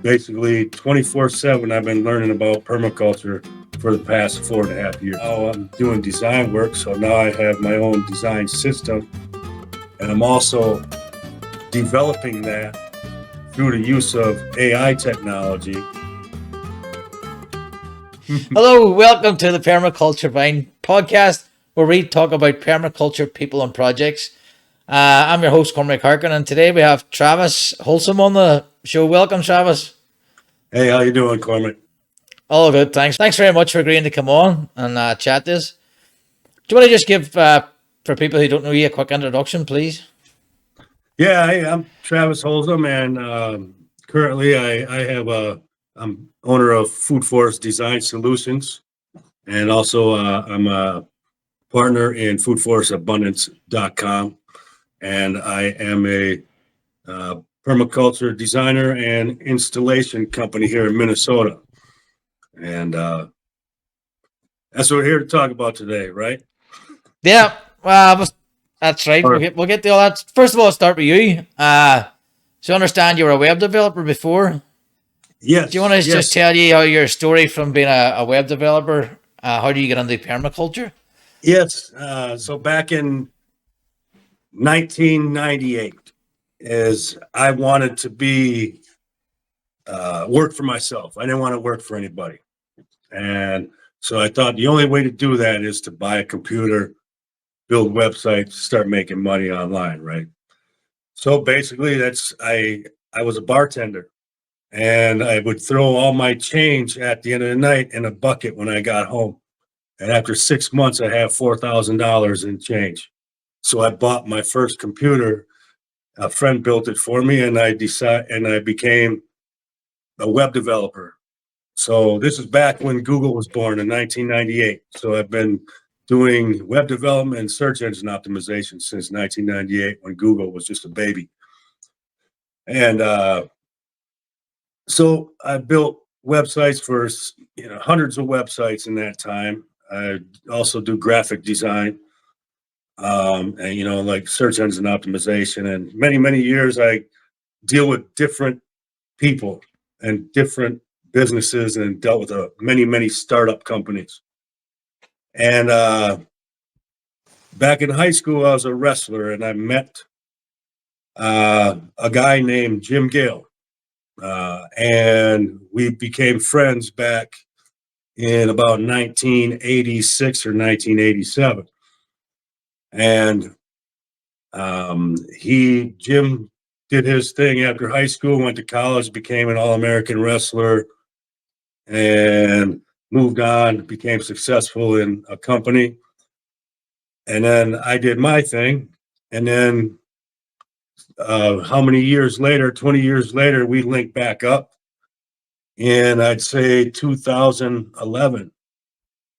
basically 24/7. I've been learning about permaculture for the past 4.5 years. Now I'm doing design work, so now I have my own design system, and I'm also developing that through the use of AI technology. Hello, welcome to the Permaculture Vine podcast, where we talk about permaculture, people, and projects. I'm your host, Cormac Harkin, and today we have Travis Holzem on the show. Welcome, Travis. Hey, how you doing, Cormac? All good, thanks. Thanks very much for agreeing to come on and chat this. Do you want to just give, for people who don't know you, a quick introduction, please? Yeah, hey, I'm Travis Holzem, and currently I'm owner of Food Forest Design Solutions, and also I'm a partner in foodforestabundance.com, and I am a permaculture designer and installation company here in Minnesota, and that's what we're here to talk about today, right? Yeah, that's right. We'll get to all that. First of all, I'll start with you. So I understand you were a web developer before. Yes. Do you want to just tell you how your story from being a web developer, how do you get into permaculture? Yes. So back in 1998, is I wanted to be work for myself. I didn't want to work for anybody. And so I thought the only way to do that is to buy a computer, build websites, start making money online, right? So basically I was a bartender, and I would throw all my change at the end of the night in a bucket when I got home. And after 6 months, I had $4,000 in change. So I bought my first computer. A friend built it for me, and I became a web developer. So this is back when Google was born in 1998. So I've been doing web development and search engine optimization since 1998, when Google was just a baby. And so I built websites for hundreds of websites in that time. I also do graphic design, and like search engine optimization. And many years I deal with different people and different businesses, and dealt with many startup companies. And back in high school, I was a wrestler, and I met a guy named Jim Gale, and we became friends back in about 1986 or 1987. And Jim did his thing after high school, went to college, became an All-American wrestler, and moved on, became successful in a company. And then I did my thing. And then how many years later, 20 years later, we linked back up in, I'd say, 2011.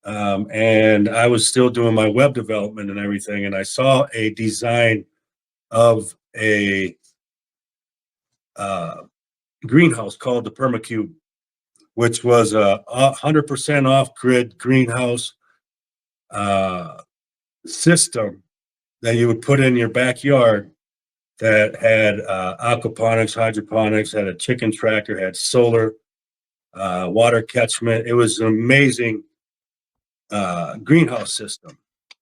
And I was still doing my web development and everything. And I saw a design of a greenhouse called the Permacube, which was a 100% off-grid greenhouse system that you would put in your backyard, that had aquaponics, hydroponics, had a chicken tractor, had solar, water catchment. It was an amazing greenhouse system.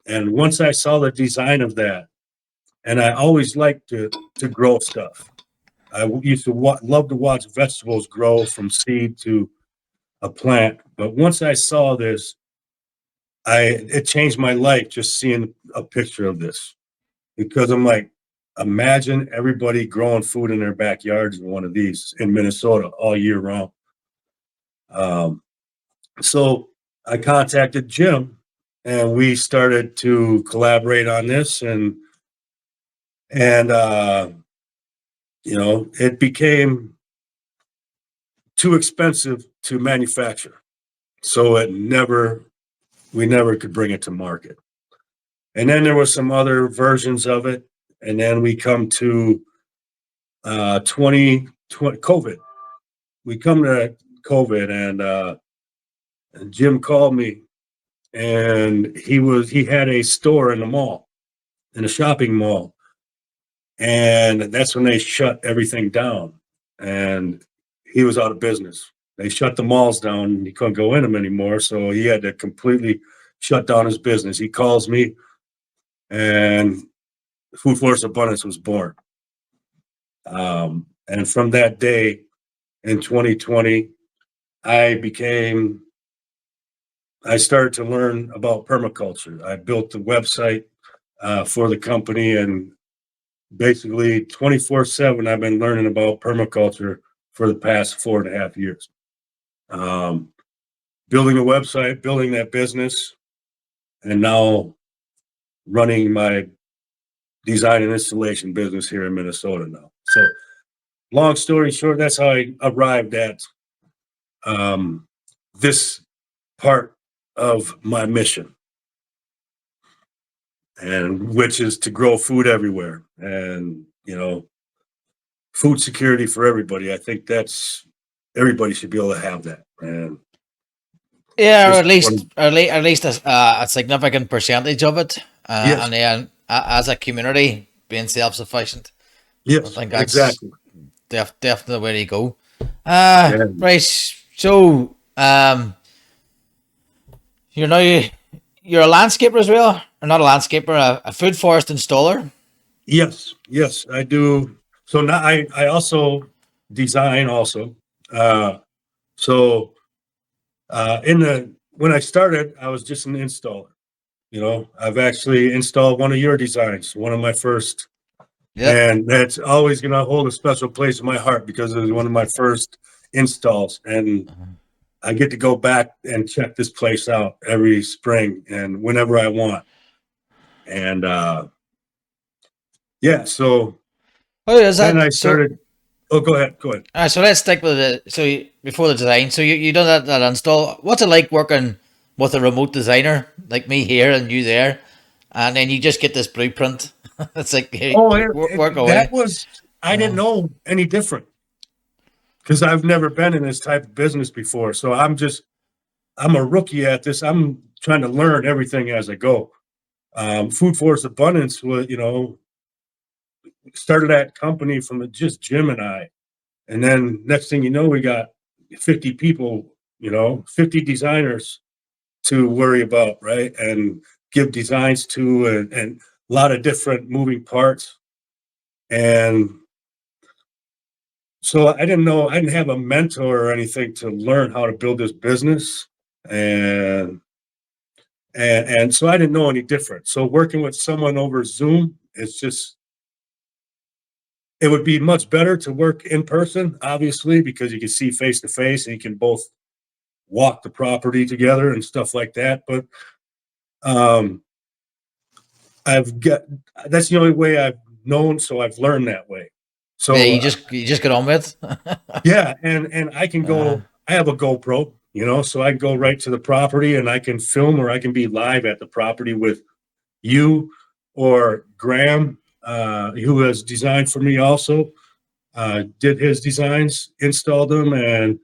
And once I saw the design of that, and I always liked to grow stuff. I used to love to watch vegetables grow from seed to a plant. But once I saw this, it changed my life just seeing a picture of this, because I'm like, imagine everybody growing food in their backyards in one of these in Minnesota all year round. So I contacted Jim, and we started to collaborate on this, and it became too expensive to manufacture, so we never could bring it to market. And then there were some other versions of it, and then we come to 2020 COVID. We come to COVID, and Jim called me, and he had a store in the mall, in a shopping mall, and that's when they shut everything down. And he was out of business. They shut the malls down and he couldn't go in them anymore. So he had to completely shut down his business. He calls me and Food Force Abundance was born. And from that day in 2020, I started to learn about permaculture. I built the website for the company, and basically 24/7, I've been learning about permaculture for the past 4.5 years. Building a website, building that business, and now running my design and installation business here in Minnesota now. So long story short, that's how I arrived at this part of my mission, and which is to grow food everywhere and, food security for everybody. I think everybody should be able to have that. And Yeah, or just at least, at least a significant percentage of it, yes, and then as a community being self-sufficient. I yes, think that's exactly. definitely the way to go. Yeah. Right. So, you know, you're a landscaper as well, or not a landscaper, a food forest installer. Yes, I do. So now I also design also. Uh, so when I started, I was just an installer. I've actually installed one of your designs, one of my first, Yep. and that's always going to hold a special place in my heart because it was one of my first installs. And I get to go back and check this place out every spring and whenever I want. And yeah, so Oh, is then I that so? started. Oh, go ahead. Go ahead. So let's stick with it. So before the design, so you done that install. What's it like working with a remote designer like me here and you there, and then you just get this blueprint? It's like, hey, Oh, work that away. was, I didn't Uh, know any different because I've never been in this type of business before. So I'm a rookie at this. I'm trying to learn everything as I go. Food Force Abundance was, started that company from just Jim and I. And then next thing you know, we got 50 people, 50 designers to worry about, right? And give designs to, and a lot of different moving parts. And so I didn't have a mentor or anything to learn how to build this business. And so I didn't know any different. So working with someone over Zoom, it would be much better to work in person, obviously, because you can see face to face and you can both walk the property together and stuff like that. But um, I've got that's the only way I've known, so I've learned that way. yeah, So you just get on with. yeah, and I can uh, go. I have a GoPro, so I can go right to the property and I can film, or I can be live at the property with you or Graham, who has designed for me also. Did his designs, installed them, and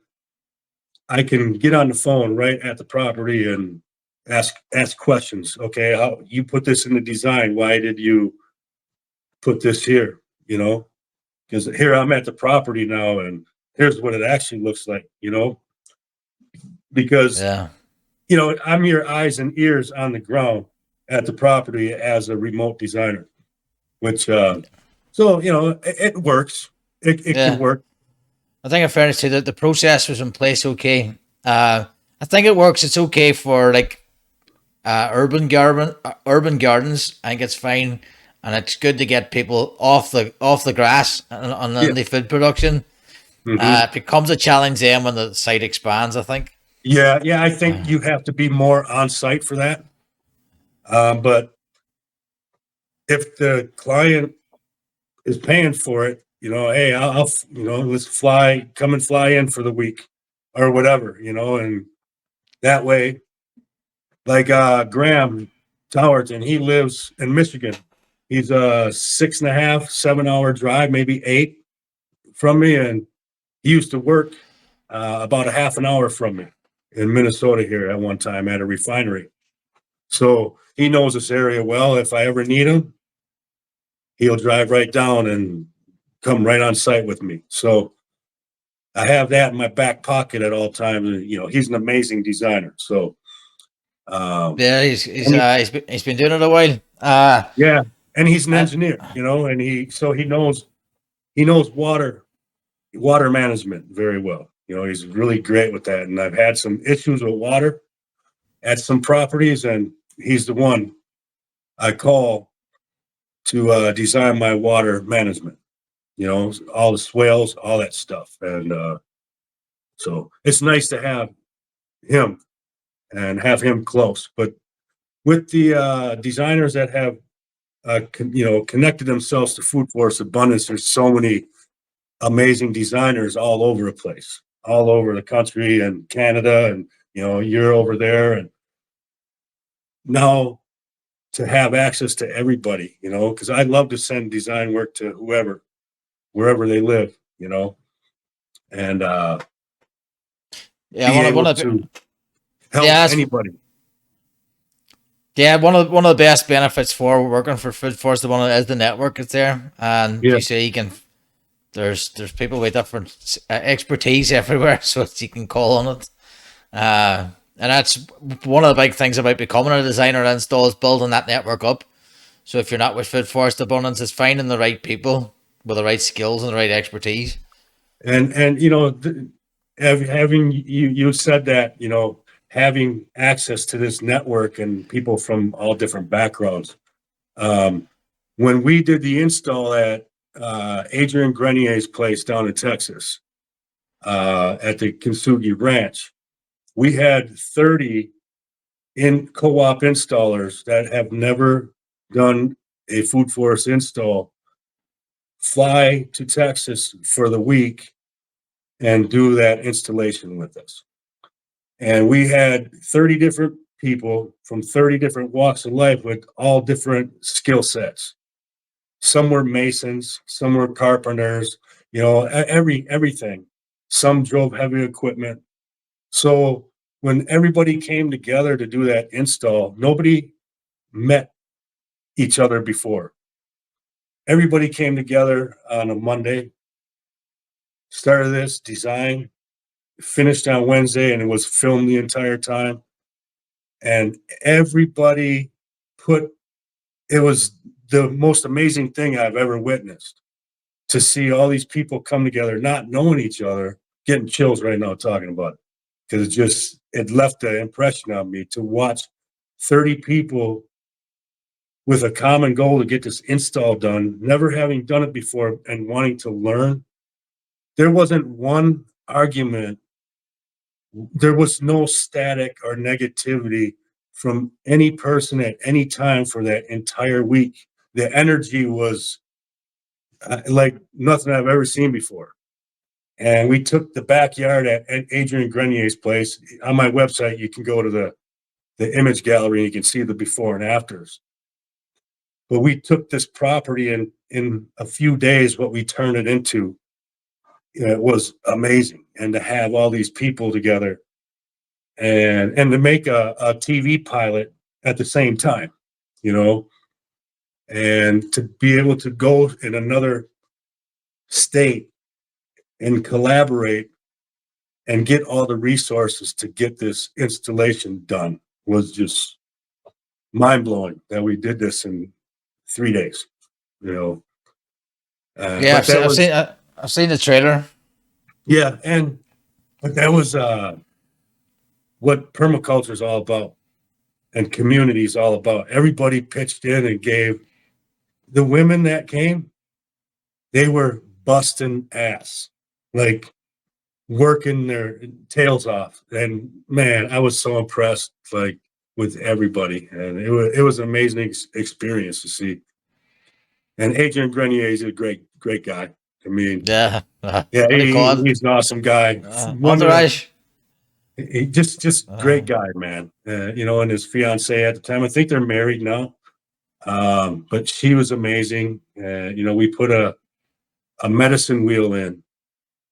I can get on the phone right at the property and ask questions. Okay, how you put this in the design? Why did you put this here? Because here I'm at the property now, and here's what it actually looks like. Because yeah, I'm your eyes and ears on the ground at the property as a remote designer, which so it works. It can yeah. work. I think in fairness to that, the process was in place. Okay. I think it works. It's okay for like urban gardens. I think it's fine, and it's good to get people off the grass Yeah. and the food production. Hmm. It becomes a challenge then when the site expands, I think. Yeah. I think you have to be more on site for that. But if the client is paying for it, hey, I'll let's come and fly in for the week or whatever, and that way, like Graham Towerton, he lives in Michigan. He's a 6.5, 7 hour drive, maybe 8 from me, and he used to work about a half an hour from me in Minnesota here at one time at a refinery. So he knows this area well. If I ever need him, he'll drive right down and come right on site with me. So I have that in my back pocket at all times. And, he's an amazing designer. So, Yeah, and he's been doing it a while. yeah, and he's an And engineer, and he knows water management very well. He's really great with that. And I've had some issues with water at some properties, and he's the one I call to design my water management. All the swales, all that stuff, and so it's nice to have him and have him close. But with the designers that have connected themselves to food forest abundance, there's so many amazing designers all over the place, all over the country and Canada, and you're over there, and now to have access to everybody, because I'd love to send design work to whoever, wherever they live, and yeah, be able to help yeah, anybody. yeah, one of the best benefits for working for Food Forest is the network is there, and Yeah. you see, you can there's people with different expertise everywhere, so you can call on it. And that's one of the big things about becoming a designer install is building that network up. So if you're not with Food Forest Abundance, it's finding the right people with the right skills and the right expertise. And having you said that, having access to this network and people from all different backgrounds. When we did the install at Adrian Grenier's place down in Texas, at the Kintsugi Ranch, we had 30 in co-op installers that have never done a food forest install fly to Texas for the week and do that installation with us. And we had 30 different people from 30 different walks of life with all different skill sets. Some were masons, some were carpenters, everything. Some drove heavy equipment. So when everybody came together to do that install, nobody met each other before. Everybody came together on a Monday, started this design, finished on Wednesday, and it was filmed the entire time. And everybody it was the most amazing thing I've ever witnessed, to see all these people come together, not knowing each other, getting chills right now talking about it, because it left an impression on me to watch 30 people with a common goal to get this install done, never having done it before and wanting to learn. There wasn't one argument. There was no static or negativity from any person at any time for that entire week. The energy was like nothing I've ever seen before. And we took the backyard at Adrian Grenier's place. On my website, you can go to the image gallery and you can see the before and afters. But we took this property, and in a few days, what we turned it into, it was amazing. And to have all these people together and to make a TV pilot at the same time, and to be able to go in another state and collaborate and get all the resources to get this installation done was just mind blowing that we did this in 3 days, you know. Yeah, But that was, I've seen the trailer. yeah, but that was what permaculture is all about, and community is all about. Everybody pitched in and gave. The women that came, they were busting ass, like working their tails off. And man, I was so impressed, like with everybody, and it was an amazing experience to see. And Adrian Grenier is a great guy. I mean, Yeah, yeah, what do you call it? he's an awesome guy. One of the Entourage. just great guy, man. And his fiance at the time, I think they're married now. But she was amazing. We put a medicine wheel in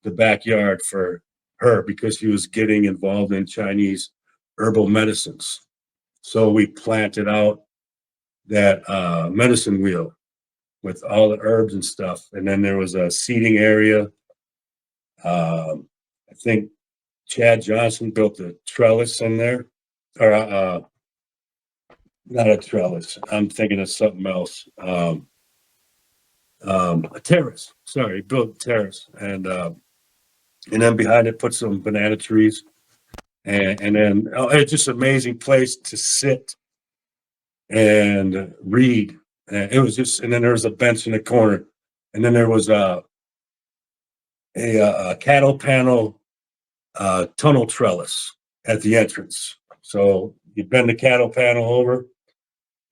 the backyard for her because she was getting involved in Chinese herbal medicines. So we planted out that medicine wheel with all the herbs and stuff. And then there was a seating area. I think Chad Johnson built a trellis in there, or not a trellis. I'm thinking of something else. A terrace. Sorry, he built a terrace, and then behind it put some banana trees, and then it's just an amazing place to sit and read. And it was just, and then there was a bench in the corner, and then there was a cattle panel tunnel trellis at the entrance. So you bend the cattle panel over,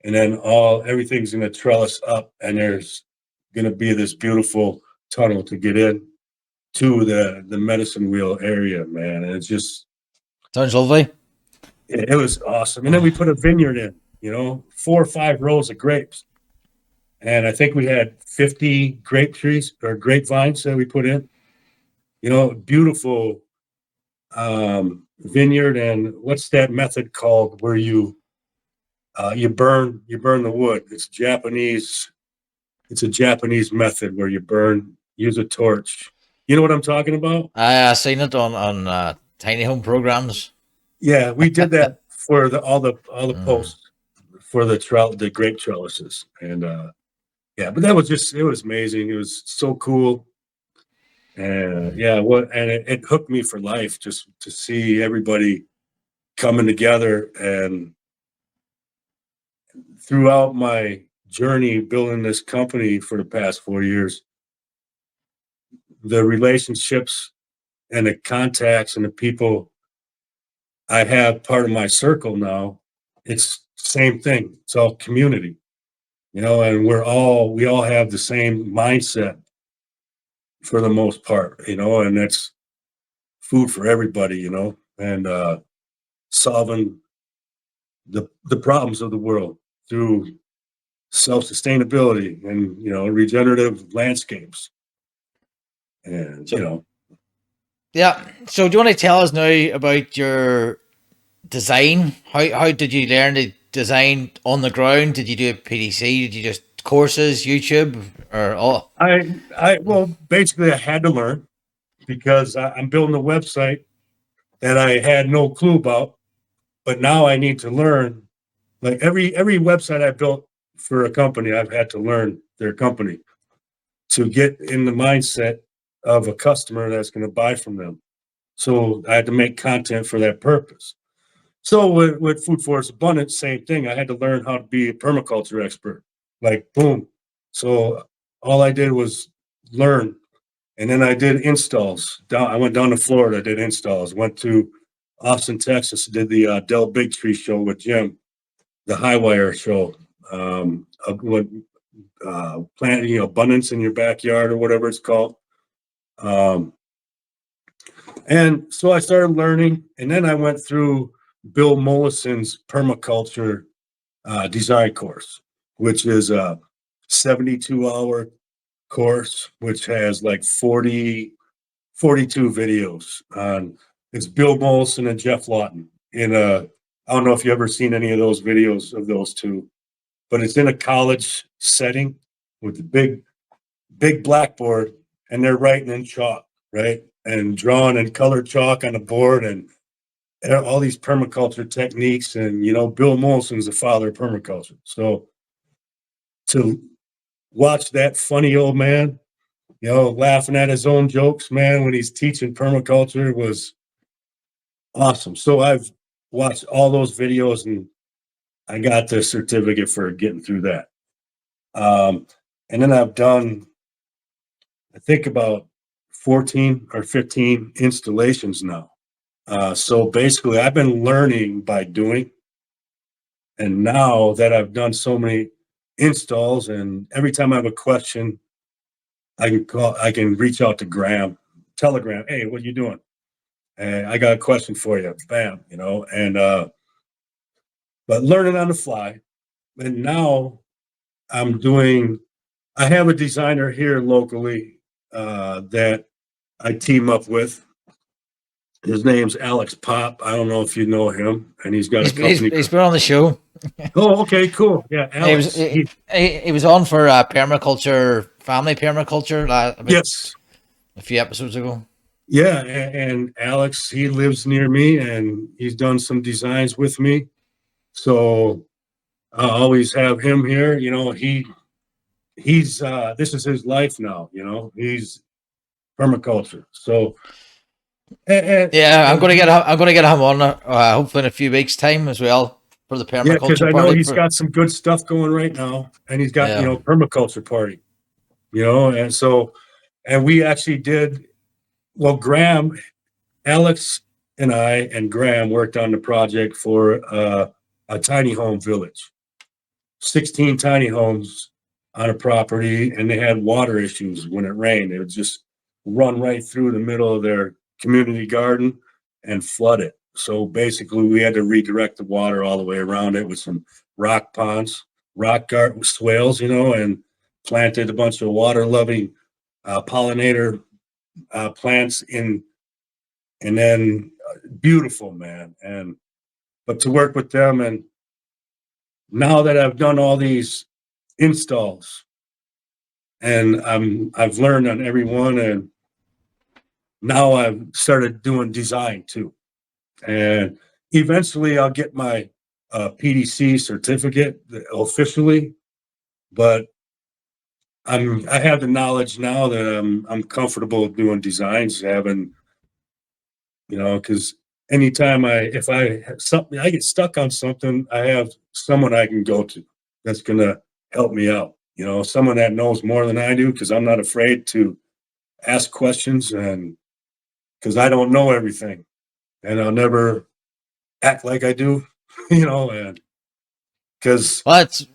and then everything's gonna trellis up, and there's gonna be this beautiful tunnel to get in to the medicine wheel area, man. And it's just Sounds lovely. it was awesome. And then we put a vineyard in, 4 or 5 rows of grapes. And I think we had 50 grape trees or grapevines that we put in. Beautiful vineyard. And what's that method called where you burn the wood? It's Japanese. It's a Japanese method where use a torch. You know what I'm talking about? I seen it on tiny home programs. Yeah, we did that for all the posts for the grape trellises. And yeah, but it was amazing. It was so cool. And yeah, and it hooked me for life just to see everybody coming together. And throughout my journey building this company for the past 4 years, the relationships and the contacts and the people I have part of my circle now, it's same thing. It's all community, and we all have the same mindset for the most part, and that's food for everybody, and solving the problems of the world through self-sustainability and, regenerative landscapes. And, Yeah. So do you want to tell us now about your design? How did you learn to design on the ground? Did you do a PDC? Did you just courses, YouTube, or all? well, basically I had to learn because I'm building a website that I had no clue about, but now I need to learn. Like every website I built for a company, I've had to learn their company to get in the mindset of a customer that's going to buy from them. So I had to make content for that purpose. So with Food Forest Abundance, same thing. I had to learn how to be a permaculture expert. Like, boom. So all I did was learn. And then I did installs. I went down to Florida, did installs. Went to Austin, Texas, did the Dell Big Tree show with Jim, the High Wire show. Planting abundance in your backyard or whatever it's called. And so I started learning, and then I went through Bill Mollison's permaculture design course, which is a 72-hour course, which has like 42 videos on. It's Bill Mollison and Jeff Lawton I don't know if you ever seen any of those videos of those two, but it's in a college setting with the big blackboard, and they're writing in chalk, right? And drawing in colored chalk on the board, and all these permaculture techniques. And, Bill Mollison's the father of permaculture. So to watch that funny old man, laughing at his own jokes, man, when he's teaching permaculture was awesome. So I've watched all those videos, and I got the certificate for getting through that. And then I've done, I think, about 14 or 15 installations now. So basically, I've been learning by doing. And now that I've done so many installs, and every time I have a question, I can reach out to Telegram. Hey, what are you doing? And I got a question for you. Bam, and but learning on the fly. And now I have a designer here locally that I team up with. His name's Alex Pop. I don't know if you know him, and he's got a company. He's been on the show. Oh, okay, cool. Yeah, Alex. He was on for family permaculture. Yes. A few episodes ago. Yeah, and Alex, he lives near me, and he's done some designs with me. So I always have him here. He's this is his life now. He's permaculture. So and, Yeah, and he, I'm gonna get him on hopefully in a few weeks' time as well for the yeah, because permaculture I know party. he's For got some good stuff going right now, and he's got yeah, permaculture party. And so and we actually did well. Alex, and I and Graham worked on the project for a tiny home village. 16 tiny homes on a property, and they had water issues when it rained. It would just run right through the middle of their community garden and flood it. So basically, we had to redirect the water all the way around it with some rock ponds, rock garden swales, and planted a bunch of water loving pollinator plants in, and then beautiful, man. And but to work with them, and now that I've done all these installs, and I've learned on every one, and now I've started doing design too, and eventually I'll get my PDC certificate officially, but I have the knowledge now that I'm comfortable doing designs, having because anytime if I have something, I get stuck on something, I have someone I can go to that's gonna help me out. Someone that knows more than I do, because I'm not afraid to ask questions, and because I don't know everything, and I'll never act like I do, and because well, it's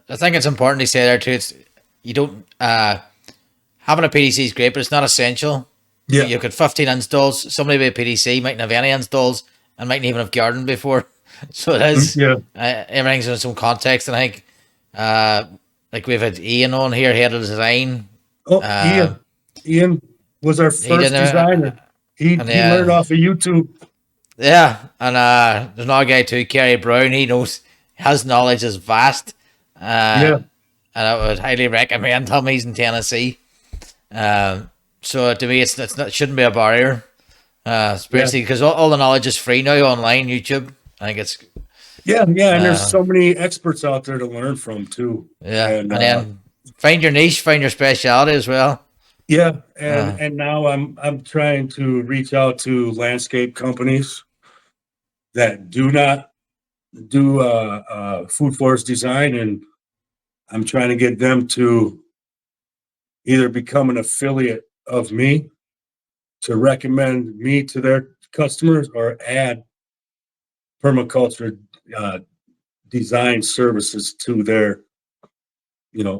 I think it's important to say there too. It's you don't having a PDC is great, but it's not essential. yeah, You've got 15 installs. Somebody with a PDC mightn't have any installs and mightn't even have gardened before. So it is yeah. everything's in some context. And I think uh, like we've had Ian on here, head of design. Oh, Uh, Ian was our he didn't, first designer. He and he learned off of YouTube. yeah, and there's another guy too, Kerry Brown. He knows his knowledge is vast, uh, Yeah, and I would highly recommend him. He's in Tennessee. So to me, it's not, it shouldn't be a barrier, yeah, especially because all the knowledge is free now online, YouTube. I think it's yeah. And there's uh, so many experts out there to learn from too. yeah, And and then find your niche, find your specialty as well. yeah, and Uh, and now I'm trying to reach out to landscape companies that do not do food forest design, and I'm trying to get them to either become an affiliate of me, to recommend me to their customers, or add permaculture uh, design services to their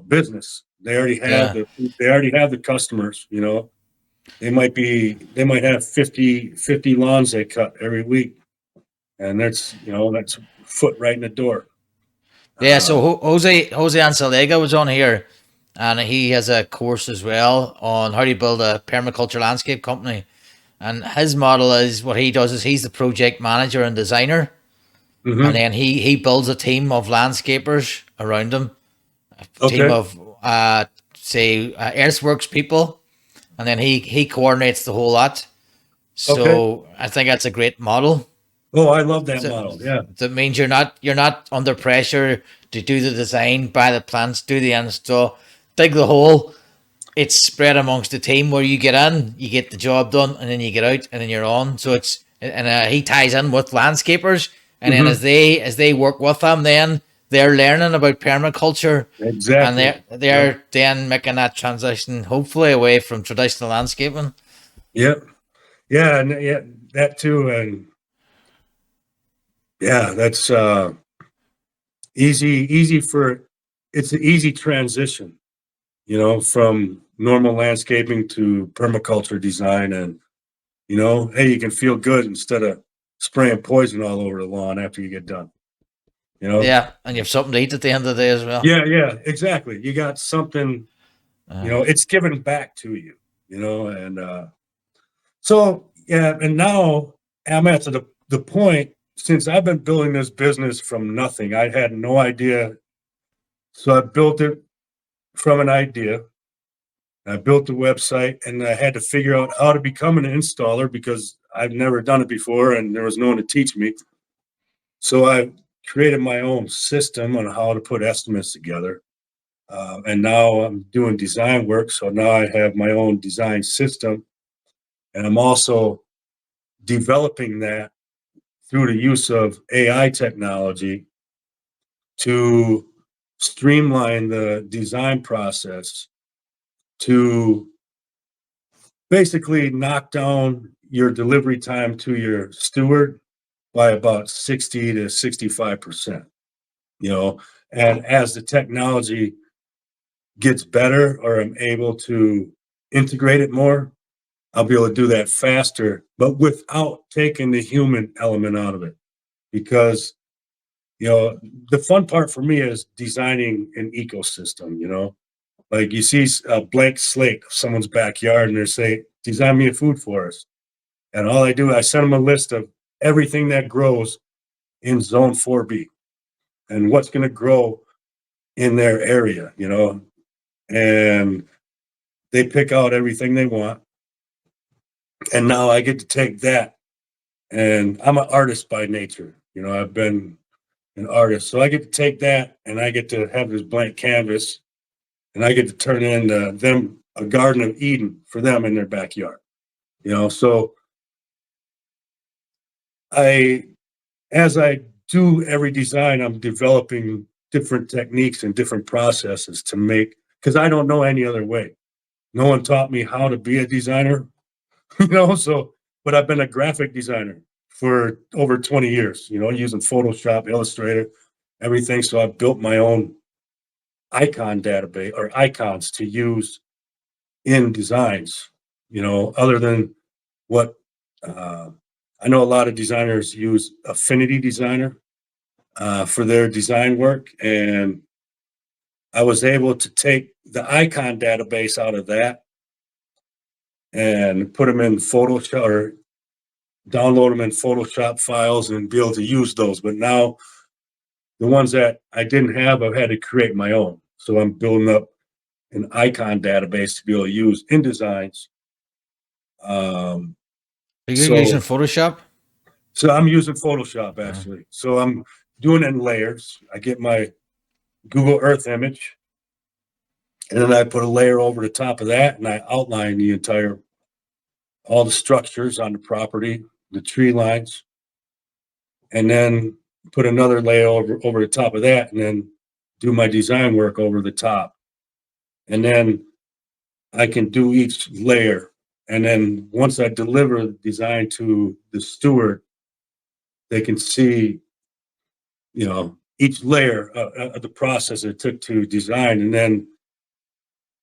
business. yeah, They already have the customers. They might have 50 lawns they cut every week, and that's foot right in the door. yeah. Uh, So Jose Ansalega was on here, and he has a course as well on how to build a permaculture landscape company. And his model is what he does is he's the project manager and designer, and mhm. then he builds a team of landscapers around him, team Okay, of say earthworks people, and then he coordinates the whole lot. okay. So I think that's a great model. Oh, I love that So model. Yeah, that means you're not under pressure to do the design, buy the plants, do the install, dig the hole. It's spread amongst the team where you get in, you get the job done, and then you get out, and then you're on. So it's and he ties in with landscapers, and then hmm, as they work with them, then they're learning about permaculture, and exactly. Yep, they're then making that transition hopefully away from traditional landscaping. yep, yeah, and yeah, that too, and yeah, that's easy for. It's an easy transition, from normal landscaping to permaculture design, and hey, you can feel good instead of spraying poison all over the lawn after you get done. You know, Yeah, and you have something to eat at the end of the day as well. yeah, exactly. You got something. Uh, It's given back to you. And so yeah, and now I'm at the point, since I've been building this business from nothing. I had no idea, so I built it from an idea, I built the website, and I had to figure out how to become an installer because I've never done it before and there was no one to teach me. So I created my own system on how to put estimates together. And now I'm doing design work. So now I have my own design system. And I'm also developing that through the use of AI technology to streamline the design process, to basically knock down your delivery time to your steward by about 60 to 65%, you know. And as the technology gets better or I'm able to integrate it more, I'll be able to do that faster, but without taking the human element out of it. Because, you know, the fun part for me is designing an ecosystem, you know. Like you see a blank slate of someone's backyard and they say, design me a food forest. And all I do, I send them a list of everything that grows in zone 4B and what's going to grow in their area, you know, and they pick out everything they want. And now I get to take that, and I'm an artist by nature. You know, I've been an artist. So I get to take that and I get to have this blank canvas and I get to turn into them a Garden of Eden for them in their backyard. You know, so I, as I do every design, I'm developing different techniques and different processes to make, because I don't know any other way. No one taught me how to be a designer, you know, so, but I've been a graphic designer for over 20 years, you know, using Photoshop, Illustrator, everything. So I've built my own icon database or icons to use in designs, you know, other than what I know a lot of designers use Affinity Designer for their design work. And I was able to take the icon database out of that and put them in Photoshop or download them in Photoshop files and be able to use those. But now the ones that I didn't have, I've had to create my own. So I'm building up an icon database to be able to use in designs. Um, Are you using so, Photoshop? so I'm using Photoshop Uh, actually. So I'm doing it in layers. I get my Google Earth image, and then I put a layer over the top of that, and I outline the entire, all the structures on the property, the tree lines, and then put another layer over the top of that, and then do my design work over the top. And then I can do each layer. And then once I deliver the design to the steward, they can see, you know, each layer of the process it took to design. And then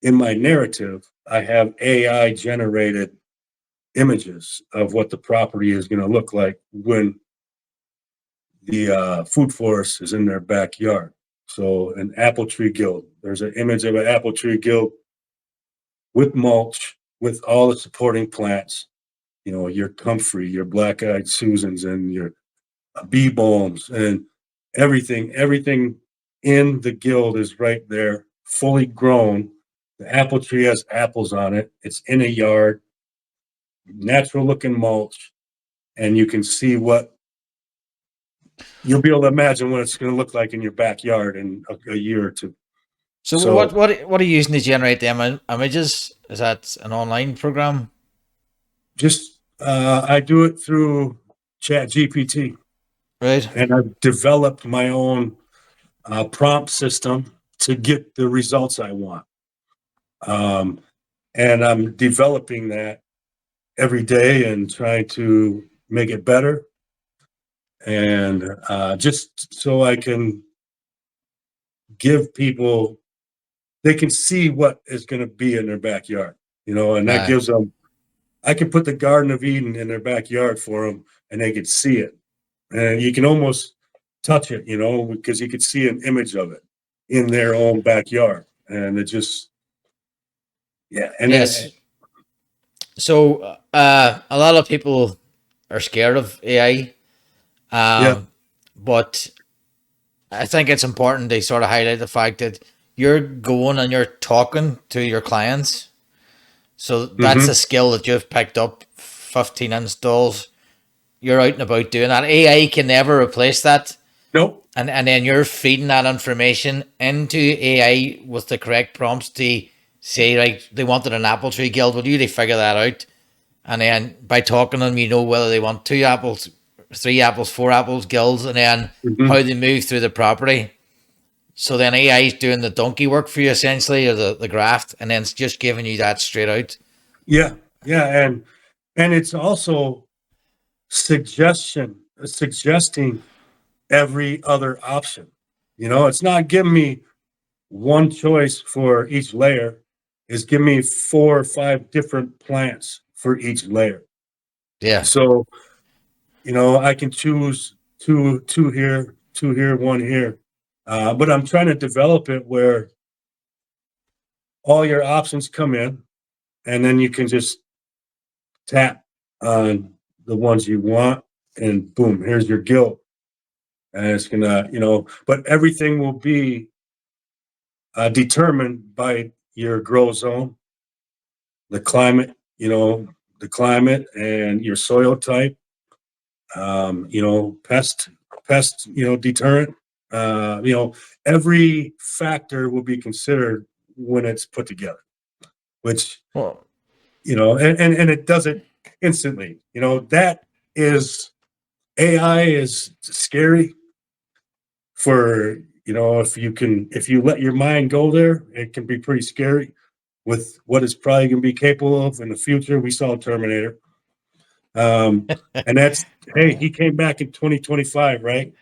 in my narrative, I have AI generated images of what the property is going to look like when the food forest is in their backyard. So an apple tree guild, there's an image of an apple tree guild with mulch, with all the supporting plants, you know, your comfrey, your black-eyed Susans, and your bee balms, and everything in the guild is right there, fully grown. The apple tree has apples on it. It's in a yard, natural looking mulch, and you can see what you'll be able to imagine what it's going to look like in your backyard in a year or two. so So what are you using to generate the images? Is that an online program? just I do it through Chat GPT, Right. and I've developed my own prompt system to get the results I want. Um, and I'm developing that every day and trying to make it better. And just so I can give people, they can see what is going to be in their backyard, you know, and that Aye. gives them, I can put the Garden of Eden in their backyard for them and they can see it. And you can almost touch it, you know, because you could see an image of it in their own backyard. And it just, yeah. And then, Yes. So a lot of people are scared of AI, yeah, but I think it's important to sort of highlight the fact that you're going and you're talking to your clients. So that's Hmm. a skill that you've picked up. 15 installs. You're out and about doing that. AI can never replace that. Nope. And then you're feeding that information into AI with the correct prompts to say, like, they wanted an apple tree guild. Well, you they figure that out. And then by talking to them, you know whether they want 2 apples, 3 apples, 4 apples guilds, and then Hmm. how they move through the property. So then AI is doing the donkey work for you essentially, or the graft, and then it's just giving you that straight out. Yeah. Yeah. And it's also suggesting every other option. It's not giving me one choice for each layer. It's giving me 4 or 5 different plants for each layer. Yeah. So, I can choose two here, two here, one here. But I'm trying to develop it where all your options come in, and then you can just tap on the ones you want, and boom, here's your guild. And it's gonna, but everything will be determined by your grow zone, the climate, the climate and your soil type, pest, deterrent. Every factor will be considered when it's put together, which, Well, and it does it instantly. That is AI is scary for, if you let your mind go there, it can be pretty scary with what it's probably going to be capable of in the future. We saw Terminator. And that's, hey, he came back in 2025, right?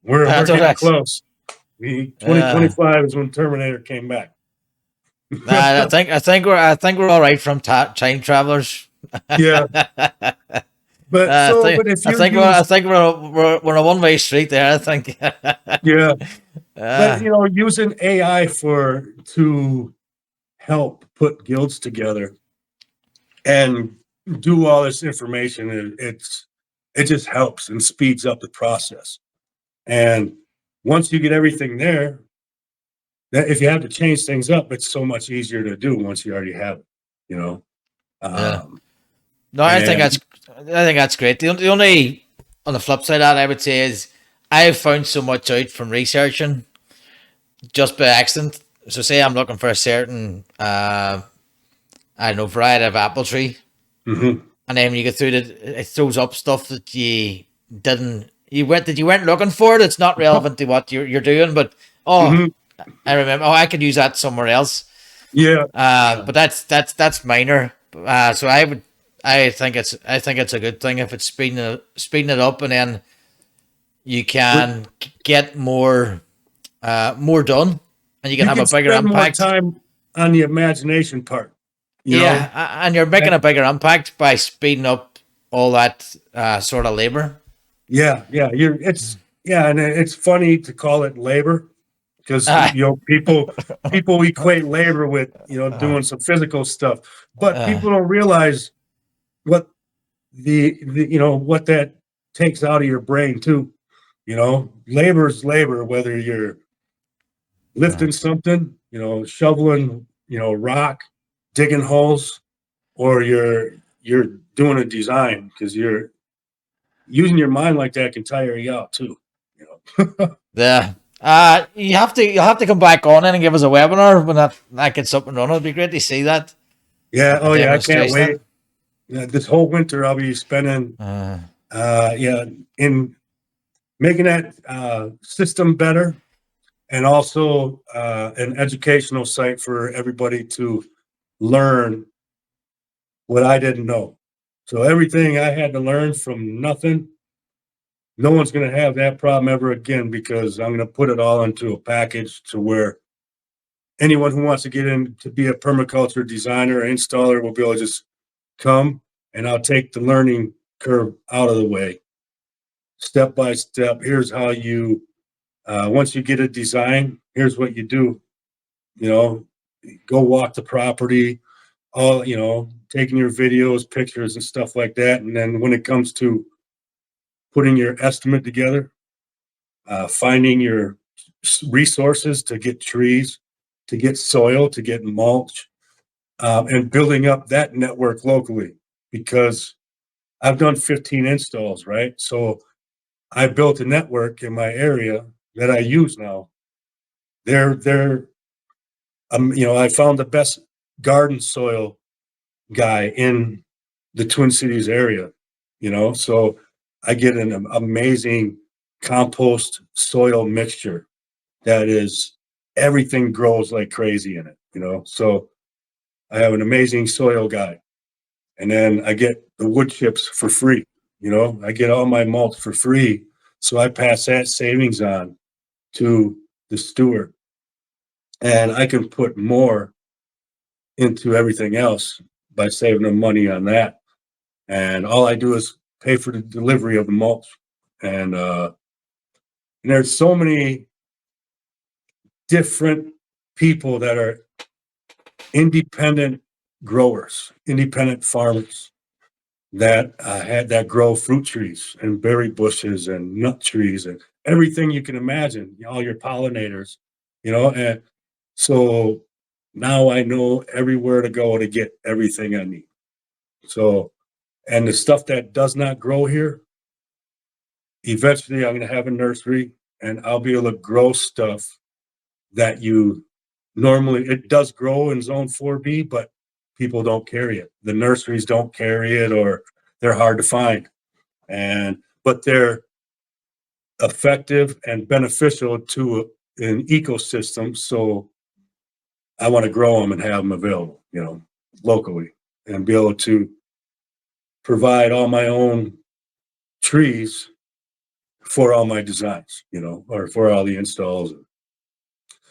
We're that's what getting that's. close. Yeah. 2025 is when Terminator came back. Nah, I think we're all right from time travelers. Yeah, but I so think but if I you think we're I use, think we're on a one way street there. I think. yeah, but uh, using AI to help put guilds together and do all this information, it just helps and speeds up the process. And once you get everything there, that if you have to change things up, it's so much easier to do once you already have it, you know. yeah. Um, No, and I think that's great. The only on the flip side of that I would say is I've found so much out from researching just by accident. So say I'm looking for a certain I don't know variety of apple tree, mhm, and then when you get through it throws up stuff that you weren't looking for it. It's not relevant to what you're doing, but oh, mhm, I remember. Oh, I could use that somewhere else. yeah, yeah. But that's minor. So I think it's a good thing if it's speeding it up, and then you But can get more done, and you can you have can a bigger spend more impact. time on the imagination part, you Yeah, know. and you're making And a bigger impact by speeding up all that sort of labor. yeah, yeah, and it's funny to call it labor because Uh, people equate labor with doing some physical stuff, but uh, people don't realize what what that takes out of your brain too. Labor is labor, whether you're lifting something, shoveling, rock, digging holes, or you're doing a design, because you're using your mind like that can tire you out too. yeah. You'll have to come back on in and give us a webinar when that gets up and running. It'd be great to see that Yeah. a Oh yeah. I can't wait. demonstration. Yeah, this whole winter I'll be spending, yeah, in making that system better, and also an educational site for everybody to learn what I didn't know. So everything I had to learn from nothing, no one's going to have that problem ever again, because I'm going to put it all into a package to where anyone who wants to get in to be a permaculture designer or installer will be able to just come, and I'll take the learning curve out of the way, step by step. Here's how you, once you get a design, here's what you do. You know, go walk the property, all, taking your videos, pictures, and stuff like that. And then when it comes to putting your estimate together, finding your resources to get trees, to get soil, to get mulch, and building up that network locally, because I've done 15 installs, right? So I built a network in my area that I use now. They're I found the best garden soil guy in the Twin Cities area, so I get an amazing compost soil mixture that is everything grows like crazy in it, so I have an amazing soil guy. And then I get the wood chips for free. I get all my mulch for free. So I pass that savings on to the steward, and I can put more into everything else by saving them money on that. And all I do is pay for the delivery of the mulch. And there's so many different people that are independent growers, independent farmers that that grow fruit trees and berry bushes and nut trees and everything you can imagine, all your pollinators, and so now I know everywhere to go to get everything I need. So, and the stuff that does not grow here, eventually I'm going to have a nursery and I'll be able to grow stuff that you normally, it does grow in zone 4B, but people don't carry it. The nurseries don't carry it, or they're hard to find. But they're effective and beneficial to an ecosystem. So I want to grow them and have them available, locally, and be able to provide all my own trees for all my designs, or for all the installs.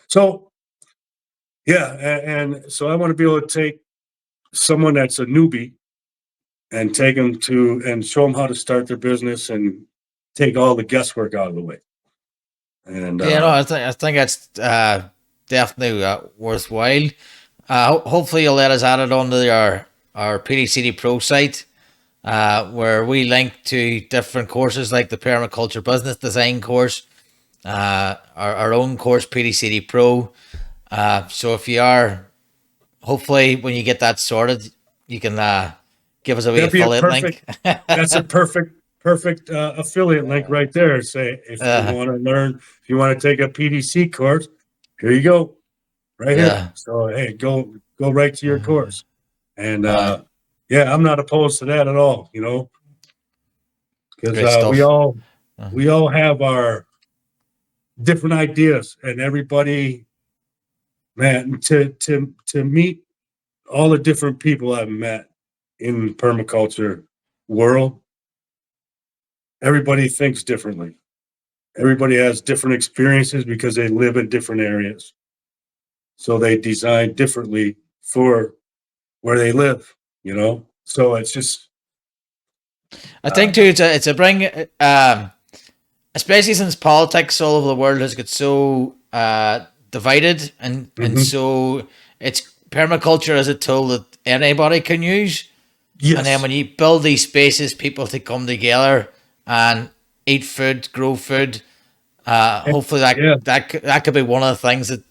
So, yeah. And so I want to be able to take someone that's a newbie and take them to and show them how to start their business and take all the guesswork out of the way. And I think that's definitely worthwhile. Hopefully, you'll let us add it onto our PDCD Pro site, where we link to different courses like the Permaculture Business Design course, our own course PDCD Pro. So if you are, hopefully, when you get that sorted, you can give us a wee that'd be a affiliate link. that's a perfect affiliate link right there. Say, if you want to learn, if you want to take a PDC course, here you go, right here. So hey, go right to your course. And yeah, I'm not opposed to that at all, Great because stuff. we all have our different ideas, and everybody, man, to meet all the different people I've met in permaculture world, everybody thinks differently. Everybody has different experiences because they live in different areas. So they design differently for where they live, So it's just, I think too, it's a bring, especially since politics all over the world has got so divided, and so it's permaculture as a tool that anybody can use. yes. And then when you build these spaces, people to come together and eat food, grow food. Hopefully that could be one of the things that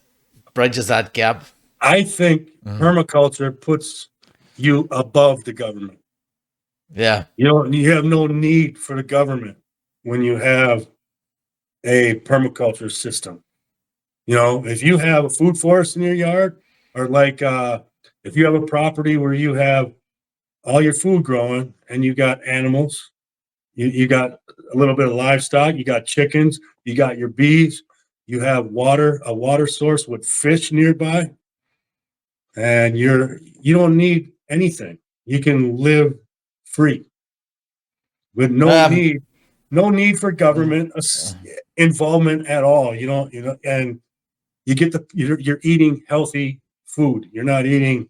bridges that gap. I think permaculture puts you above the government. Yeah. You have no need for the government when you have a permaculture system. If you have a food forest in your yard, or like if you have a property where you have all your food growing and you got animals, you got a little bit of livestock, you got chickens, you got your bees, you have a water source with fish nearby, and you don't need anything. You can live free with no need for government involvement at all. And you're eating healthy food. You're not eating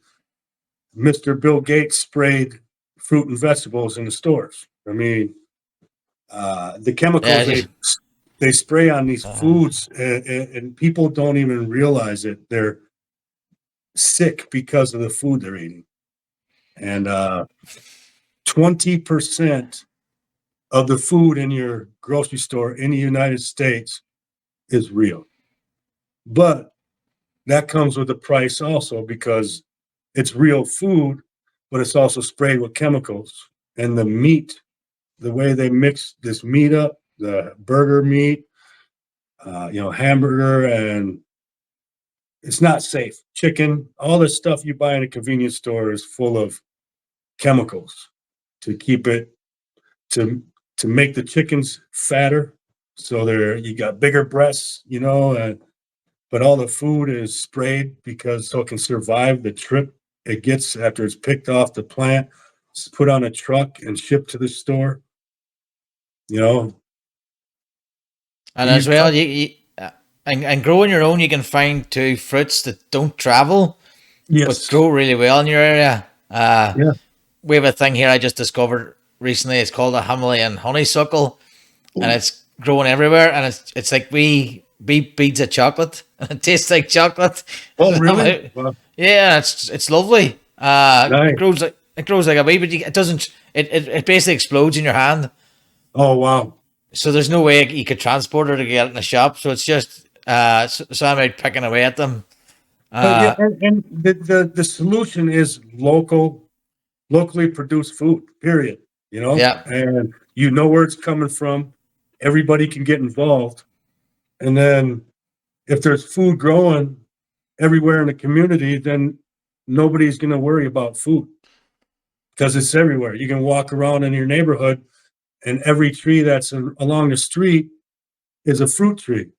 Mr. Bill Gates sprayed fruit and vegetables in the stores. I mean, the chemicals they spray on these foods, and people don't even realize it. They're sick because of the food they're eating. And 20% of the food in your grocery store in the United States is real. But that comes with a price also, because it's real food, but it's also sprayed with chemicals. And the meat, the way they mix this meat up, the burger meat, hamburger, and it's not safe. Chicken, all the stuff you buy in a convenience store is full of chemicals to keep it to to make the chickens fatter. So you got bigger breasts, but all the food is sprayed because so it can survive the trip it gets after it's picked off the plant, it's put on a truck and shipped to the store. You know, And you as well, cut. and growing your own, you can find too fruits that don't travel but Yes. grow really well in your area. Yeah. We have a thing here I just discovered recently. It's called a Himalayan honeysuckle, and it's growing everywhere. And it's like we beads of chocolate, and it tastes like chocolate. Oh, really? Well, Yeah, it's lovely. nice. It grows like a wee, but it doesn't. It basically explodes in your hand. Oh, wow. So there's no way you could transport her to get it in the shop. So it's just so I'm out picking away at them. Yeah, and the solution is locally produced food, period. Yeah. And you know where it's coming from. Everybody can get involved. And then if there's food growing everywhere in the community, then nobody's going to worry about food because it's everywhere. You can walk around in your neighborhood, and every tree that's along the street is a fruit tree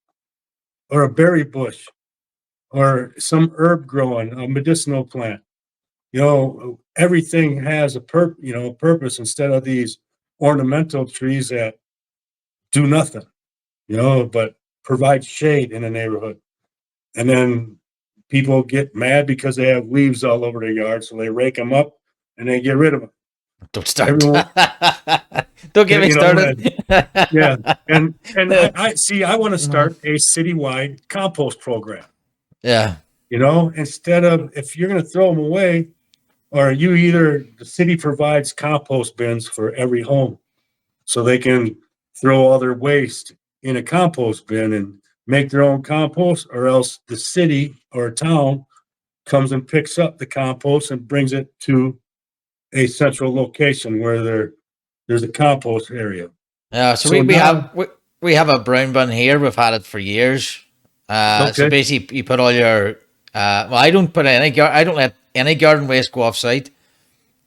or a berry bush or some herb growing, a medicinal plant. Everything has a purpose instead of these ornamental trees that do nothing, but provide shade in the neighborhood. And then people get mad because they have leaves all over their yard, so they rake them up and they get rid of them. Don't start. Everyone, Don't get me and, started. yeah, and I want to start a citywide compost program. Yeah. Instead of if you're going to throw them away, or the city provides compost bins for every home, so they can throw all their waste in a compost bin and make their own compost, or else the city or town comes and picks up the compost and brings it to a central location where there's a compost area. Yeah. So So we now, have we have a brown bin here. We've had it for years. So okay, basically, you put all your well, I don't put I don't let any garden waste go off site.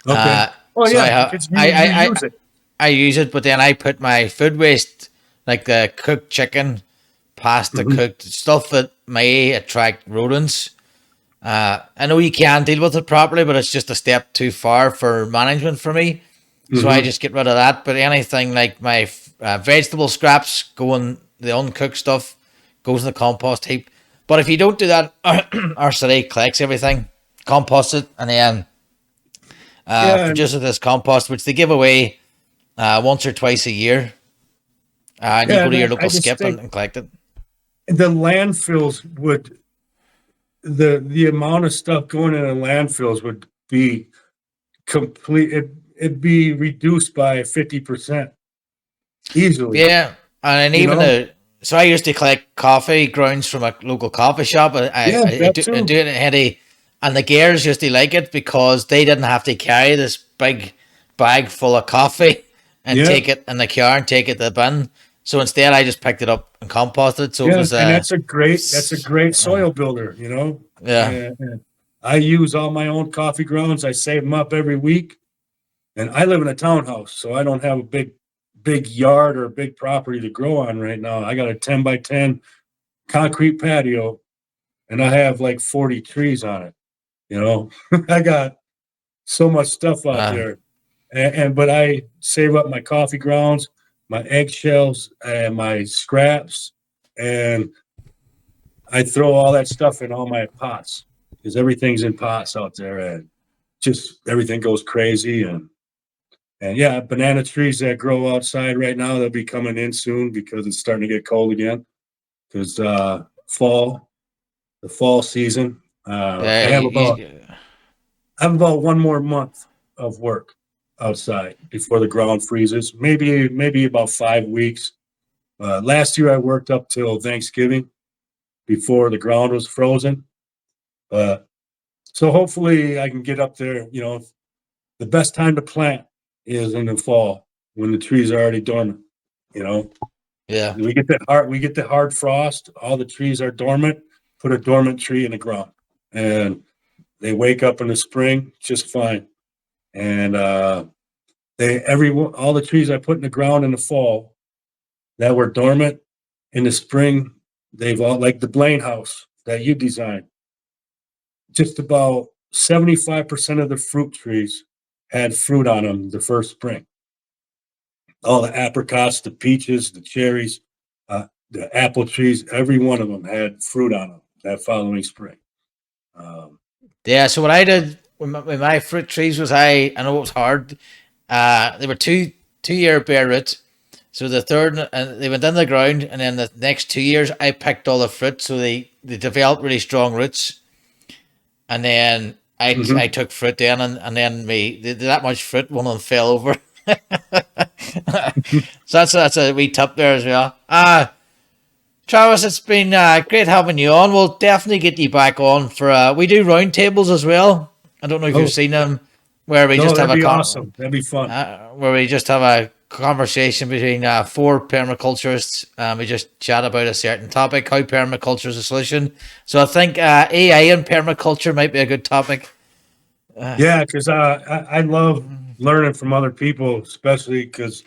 okay. Oh So yeah, because you use it. I use it, but then I put my food waste, like the cooked chicken, pasta, Mhm, cooked stuff that may attract rodents. I know you can deal with it properly, but it's just a step too far for management for me. So I mhm. just get rid of that. But anything like my vegetable scraps going, the uncooked stuff goes in the compost heap. But if you don't do that, our city collects everything, composts it, and then Yeah, produces this compost, which they give away once or twice a year. And you yeah, go to and your I local just skip think and collect it. the landfills would the amount of stuff going in the landfills would be complete. It'd be reduced by 50% easily. Yeah, and You even know? so I used to collect coffee grounds from a local coffee shop. Yeah, that I too. do it in Eddie, and the girls used to like it because they didn't have to carry this big bag full of coffee and Yeah, take it in the car and take it to the bin. So instead, I just picked it up and composted it. So it yeah, was and that's a great soil builder. yeah. And I use all my own coffee grounds. I save them up every week, and I live in a townhouse, so I don't have a big yard or a big property to grow on right now. I got a 10 by 10 concrete patio, and I have like 40 trees on it. You know, I got so much stuff out Uh, there. But I save up my coffee grounds, my eggshells, and my scraps, and I throw all that stuff in all my pots because everything's in pots out there, and just everything goes crazy. And yeah, banana trees that grow outside right now, they'll be coming in soon because it's starting to get cold again. Because the fall season, yeah, I have about one more month of work outside before the ground freezes. Maybe about 5 weeks. Last year I worked up till Thanksgiving before the ground was frozen. But So hopefully I can get up there. The best time to plant is in the fall when the trees are already dormant. You know, Yeah. we get the hard frost. All the trees are dormant. Put a dormant tree in the ground, and they wake up in the spring just fine. And all the trees I put in the ground in the fall that were dormant in the spring, they've all, like the Blaine house that you designed. Just about 75% of the fruit trees had fruit on them the first spring. All the apricots, the peaches, the cherries, the apple trees, every one of them had fruit on them that following spring. Um, Yeah. So what I did with my fruit trees was I know it was hard. They were 2 year bare root. So the third, and they went in the ground, and then the next 2 years, I picked all the fruit, so they developed really strong roots, and then I mhm. took fruit then, and then that much fruit, one of them fell over. So that's a wee tip there as well. Travis, it's been great having you on. We'll definitely get you back on for we do round tables as well. I don't know if you've Oh, seen them, where we no, just have that'd a be awesome. That'd be fun. where we just have a conversation between four permaculturists. We just chat about a certain topic, how permaculture is a solution. So I think AI and permaculture might be a good topic. Yeah, because I love learning from other people, especially because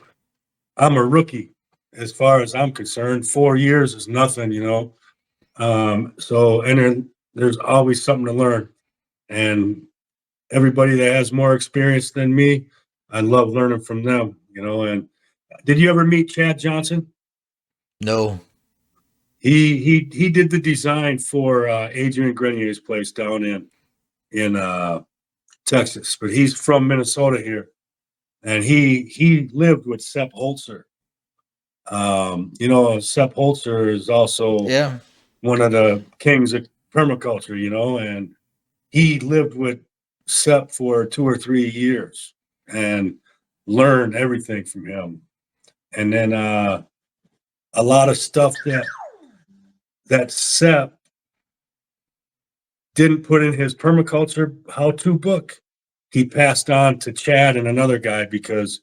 I'm a rookie as far as I'm concerned. 4 years is nothing. So, and there's always something to learn. And everybody that has more experience than me, I love learning from them. And did you ever meet Chad Johnson? No. He did the design for Adrian Grenier's place down in Texas, but he's from Minnesota here, and he lived with Sepp Holzer. Sepp Holzer is also Yeah. one of the kings of permaculture, and he lived with Sepp for 2 or 3 years and learned everything from him. And then a lot of stuff that Sepp didn't put in his permaculture how-to book, he passed on to Chad and another guy because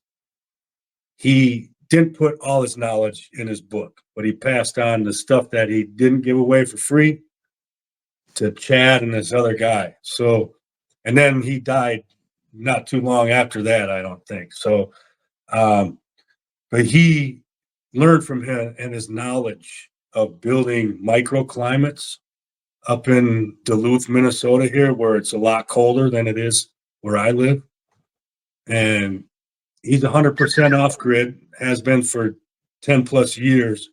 he didn't put all his knowledge in his book, but he passed on the stuff that he didn't give away for free to Chad and this other guy. So, and then he died not too long after that, I don't think. So, but he learned from him and his knowledge of building microclimates up in Duluth, Minnesota here, where it's a lot colder than it is where I live. And he's 100% off grid, has been for 10 plus years.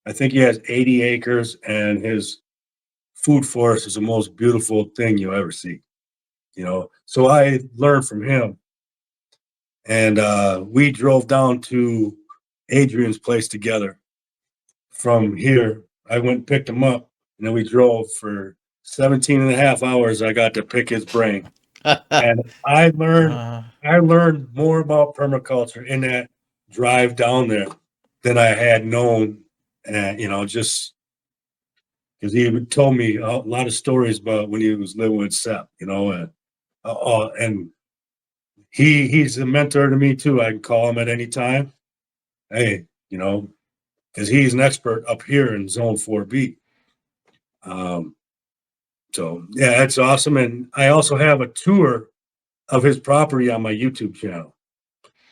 I think he has 80 acres, and his food forest is the most beautiful thing you'll ever see. So I learned from him, and we drove down to Adrian's place together from here. I went and picked him up, and then we drove for 17 and a half hours. I got to pick his brain. And I learned more about permaculture in that drive down there than I had known. And just because he told me a lot of stories about when he was living with Seth, and he's a mentor to me too. I can call him at any time. Hey, because he's an expert up here in Zone 4B. Um, so yeah, that's awesome. And I also have a tour of his property on my YouTube channel.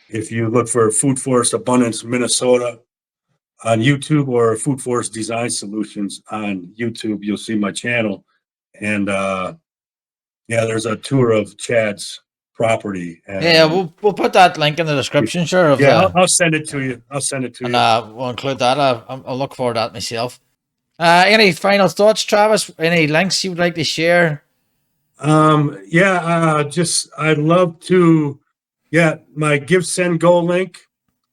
If you look for Food Forest Abundance Minnesota on YouTube or Food Forest Design Solutions on YouTube, you'll see my channel. And yeah, there's a tour of Chad's property. Yeah, And we'll put that link in the description, sure, of yeah, the I'll send it to you. I'll send it to and you. we'll include that. I'll look forward to that myself. Any final thoughts, Travis? Any links you would like to share? Yeah, just I'd love to. Yeah, my Give Send Go link.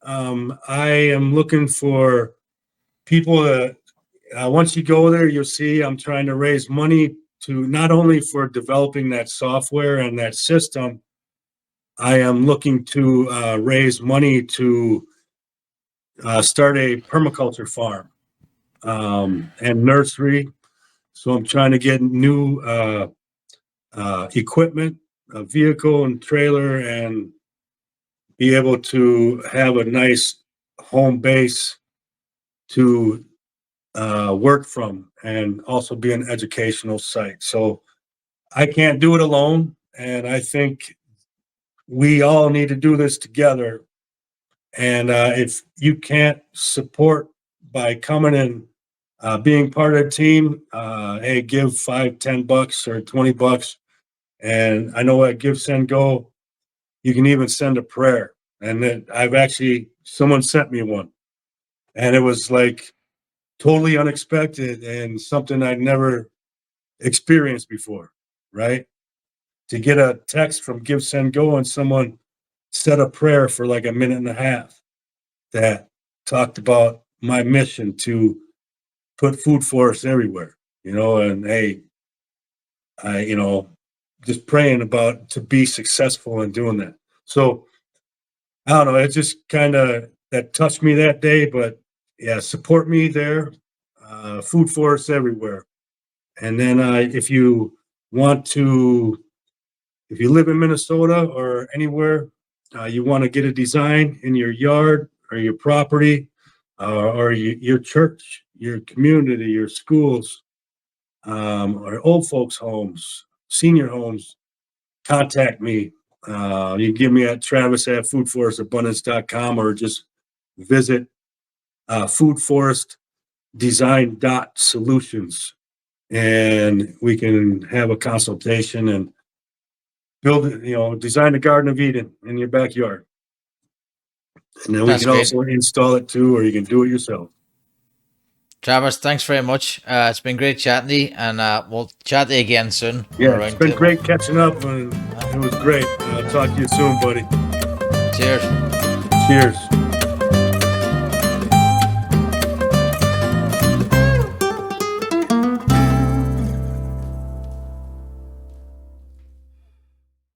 I am looking for people that once you go there, you'll see I'm trying to raise money to not only for developing that software and that system. I am looking to raise money to start a permaculture farm and nursery. So I'm trying to get new equipment, a vehicle and trailer, and be able to have a nice home base to work from, and also be an educational site. So I can't do it alone, and I think we all need to do this together. And if you can't support by coming and being part of the team, hey, give $5, $10 or $20. And I know at Give Send Go, you can even send a prayer. And then someone sent me one, and it was like totally unexpected and something I'd never experienced before, right? To get a text from Give Send Go and someone said a prayer for like a minute and a half that talked about my mission to put food forests everywhere, and hey, just praying about to be successful in doing that. So I don't know, it just kind of that touched me that day, but yeah, support me there. Food forests everywhere. And then if you live in Minnesota or anywhere, you want to get a design in your yard or your property, or your church, your community, your schools, or old folks' homes, senior homes, contact me. You can give me at travis@foodforestabundance.com, or just visit foodforestdesign.solutions, and we can have a consultation and design the Garden of Eden in your backyard. And then we That's can great. also install it too, or you can do it yourself. Travis, thanks very much. It's been great chatting to you, and we'll chat to you again soon on a Yeah, it's round been table. great catching up, and it was great. I'll talk to you soon, buddy. Cheers. Cheers.